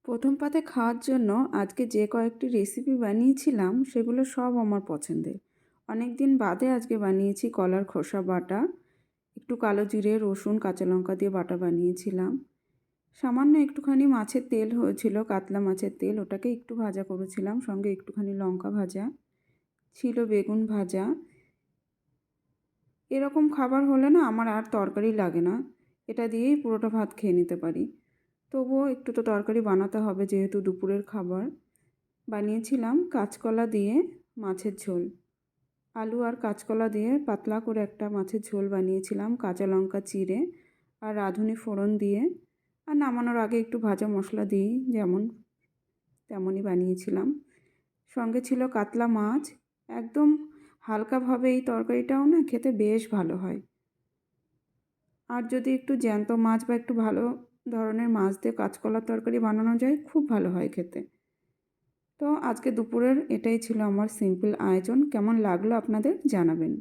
প্রথম পাতে খাওয়ার জন্য আজকে যে কয়েকটি রেসিপি বানিয়েছিলাম সেগুলো সব আমার পছন্দের। অনেক দিন বাদে আজকে বানিয়েছি কলার খোসা বাটা, একটু কালো জিরে, রসুন, কাঁচা লঙ্কা দিয়ে বাটা বানিয়েছিলাম। সামান্য একটুখানি মাছের তেল হয়েছিল, কাতলা মাছের তেল, ওটাকে একটু ভাজা করেছিলাম, সঙ্গে একটুখানি লঙ্কা ভাজা ছিল, বেগুন ভাজা। এরকম খাবার হলে না আমার আর তরকারি লাগে না, এটা দিয়েই পুরোটা ভাত খেয়ে নিতে পারি। তবুও একটু তো তরকারি বানাতে হবে যেহেতু দুপুরের খাবার। বানিয়েছিলাম কাঁচকলা দিয়ে মাছের ঝোল, আলু আর কাঁচকলা দিয়ে পাতলা করে একটা মাছের ঝোল বানিয়েছিলাম, কাঁচা লঙ্কা চিড়ে আর রাঁধুনি ফোড়ন দিয়ে। আর নামানোর আগে একটু ভাজা মশলা দিই যেমন, তেমনই বানিয়েছিলাম। সঙ্গে ছিল কাতলা মাছ। একদম হালকাভাবে এই তরকারিটাও না খেতে বেশ ভালো হয়। আর যদি একটু জ্যান্ত মাছ বা একটু ভালো ধরনের মাছ দিয়ে কাঁচকলার তরকারি বানানো যায়, খুব ভালো হয় খেতে। তো আজকে দুপুরের এটাই ছিল আমার সিম্পল আয়োজন। কেমন লাগলো আপনাদের জানাবেন।